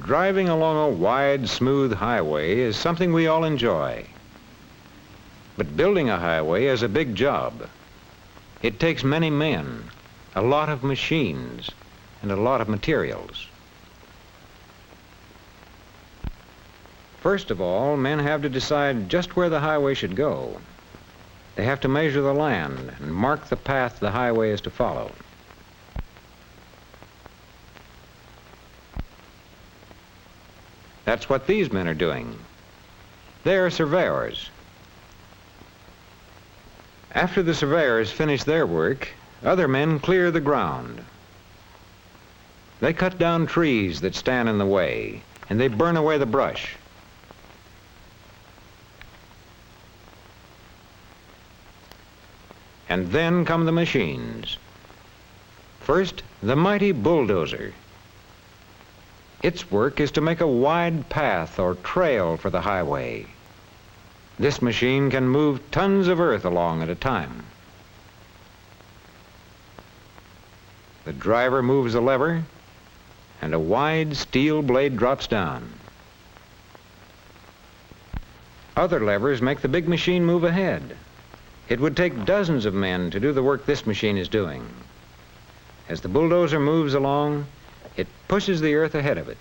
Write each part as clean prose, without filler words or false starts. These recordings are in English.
Driving along a wide, smooth highway is something we all enjoy. But building a highway is a big job. It takes many men, a lot of machines, and a lot of materials. First of all, men have to decide just where the highway should go. They have to measure the land and mark the path the highway is to follow. That's what these men are doing. They are surveyors. After the surveyors finish their work, other men clear the ground. They cut down trees that stand in the way, and they burn away the brush. And then come the machines. First, the mighty bulldozer. Its work is to make a wide path or trail for the highway. This machine can move tons of earth along at a time. The driver moves a lever, and a wide steel blade drops down. Other levers make the big machine move ahead. It would take dozens of men to do the work this machine is doing. As the bulldozer moves along, it pushes the earth ahead of it.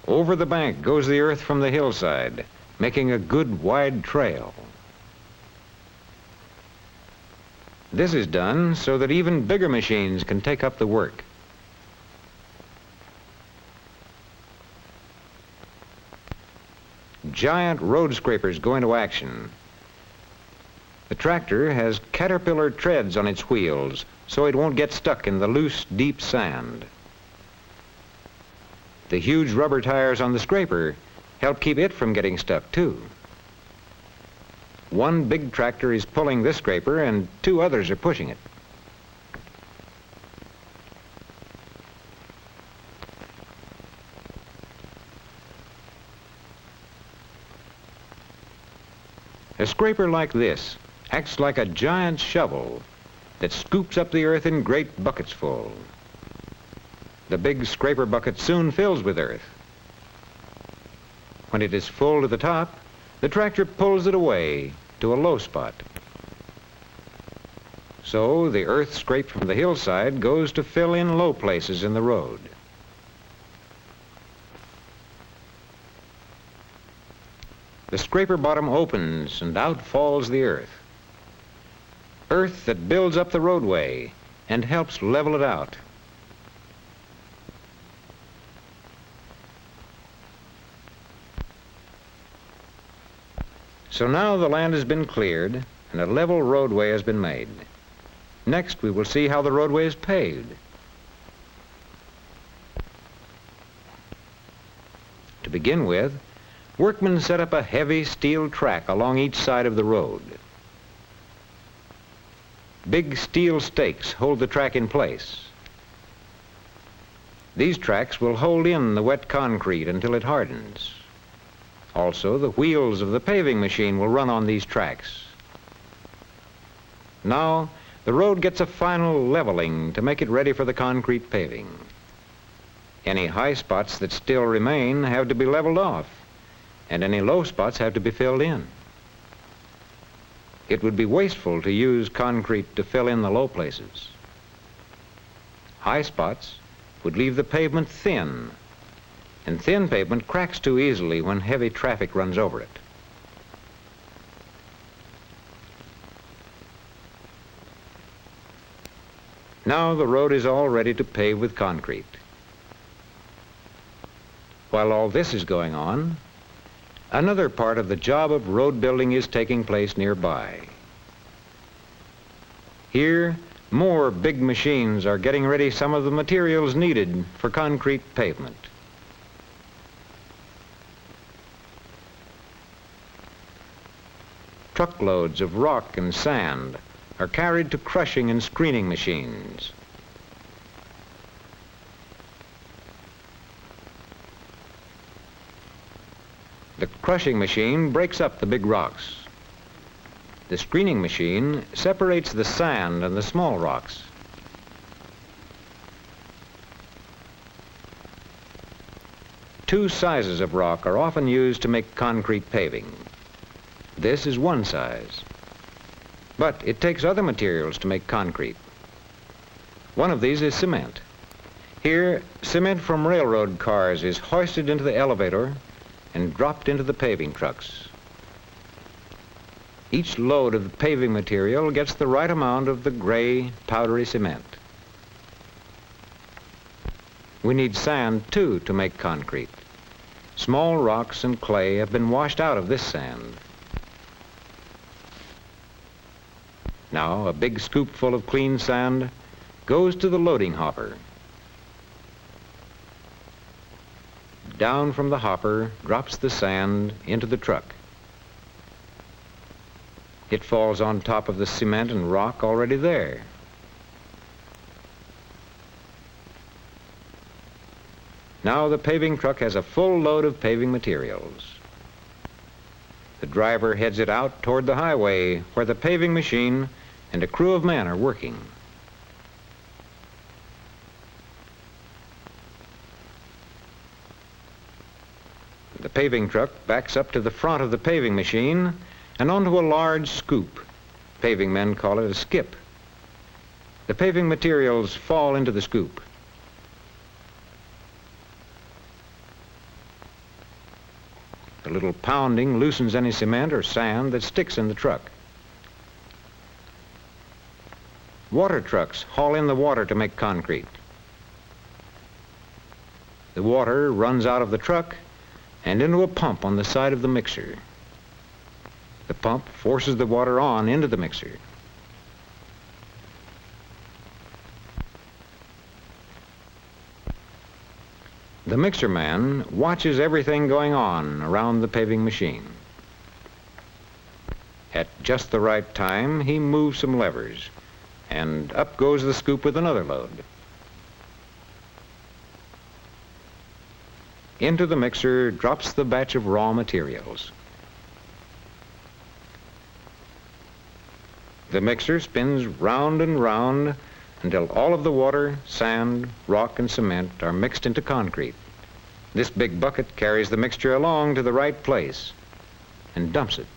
Over the bank goes the earth from the hillside, making a good wide trail. This is done so that even bigger machines can take up the work. Giant road scrapers go into action. The tractor has caterpillar treads on its wheels so it won't get stuck in the loose, deep sand. The huge rubber tires on the scraper help keep it from getting stuck too. One big tractor is pulling this scraper and two others are pushing it. A scraper like this acts like a giant shovel that scoops up the earth in great buckets full. The big scraper bucket soon fills with earth. When it is full to the top, the tractor pulls it away to a low spot. So the earth scraped from the hillside goes to fill in low places in the road. The scraper bottom opens and out falls the earth. Earth that builds up the roadway and helps level it out. So now the land has been cleared and a level roadway has been made. Next, we will see how the roadway is paved. To begin with, workmen set up a heavy steel track along each side of the road. Big steel stakes hold the track in place. These tracks will hold in the wet concrete until it hardens. Also, the wheels of the paving machine will run on these tracks. Now, the road gets a final leveling to make it ready for the concrete paving. Any high spots that still remain have to be leveled off, and any low spots have to be filled in. It would be wasteful to use concrete to fill in the low places. High spots would leave the pavement thin, and thin pavement cracks too easily when heavy traffic runs over it. Now the road is all ready to pave with concrete. While all this is going on, another part of the job of road building is taking place nearby. Here, more big machines are getting ready some of the materials needed for concrete pavement. Truckloads of rock and sand are carried to crushing and screening machines. The crushing machine breaks up the big rocks. The screening machine separates the sand and the small rocks. Two sizes of rock are often used to make concrete paving. This is one size. But it takes other materials to make concrete. One of these is cement. Here, cement from railroad cars is hoisted into the elevator and dropped into the paving trucks. Each load of the paving material gets the right amount of the gray, powdery cement. We need sand, too, to make concrete. Small rocks and clay have been washed out of this sand. Now, a big scoop full of clean sand goes to the loading hopper. Down from the hopper drops the sand into the truck. It falls on top of the cement and rock already there. Now the paving truck has a full load of paving materials. The driver heads it out toward the highway where the paving machine and a crew of men are working. The paving truck backs up to the front of the paving machine and onto a large scoop. Paving men call it a skip. The paving materials fall into the scoop. A little pounding loosens any cement or sand that sticks in the truck. Water trucks haul in the water to make concrete. The water runs out of the truck and into a pump on the side of the mixer. The pump forces the water on into the mixer. The mixer man watches everything going on around the paving machine. At just the right time, he moves some levers, and up goes the scoop with another load. Into the mixer drops the batch of raw materials. The mixer spins round and round until all of the water, sand, rock, and cement are mixed into concrete. This big bucket carries the mixture along to the right place and dumps it.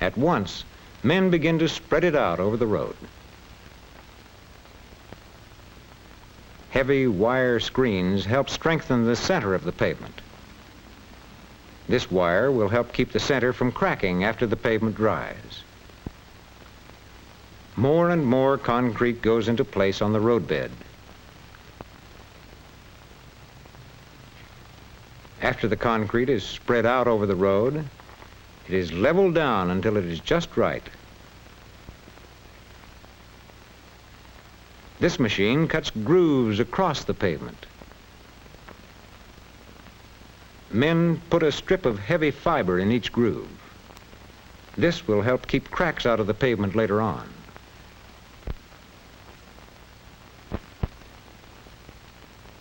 At once, men begin to spread it out over the road. Heavy wire screens help strengthen the center of the pavement. This wire will help keep the center from cracking after the pavement dries. More and more concrete goes into place on the roadbed. After the concrete is spread out over the road, it is leveled down until it is just right. This machine cuts grooves across the pavement. Men put a strip of heavy fiber in each groove. This will help keep cracks out of the pavement later on.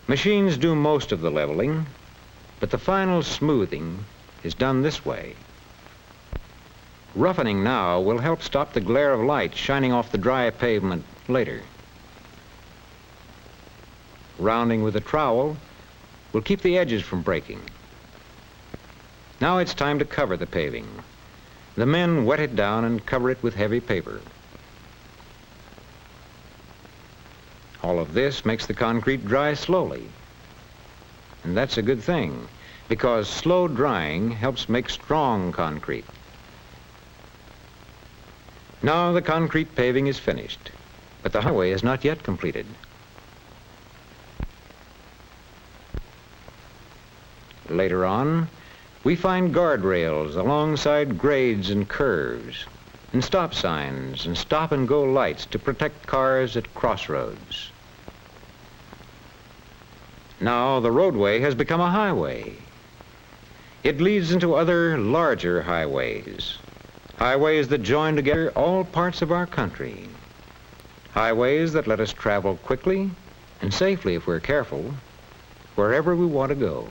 Machines do most of the leveling, but the final smoothing is done this way. Roughening now will help stop the glare of light shining off the dry pavement later. Rounding with a trowel will keep the edges from breaking. Now it's time to cover the paving. The men wet it down and cover it with heavy paper. All of this makes the concrete dry slowly. And that's a good thing, because slow drying helps make strong concrete. Now the concrete paving is finished, but the highway is not yet completed. Later on, we find guardrails alongside grades and curves, and stop signs and stop-and-go lights to protect cars at crossroads. Now the roadway has become a highway. It leads into other larger highways, highways that join together all parts of our country, highways that let us travel quickly and safely if we're careful, wherever we want to go.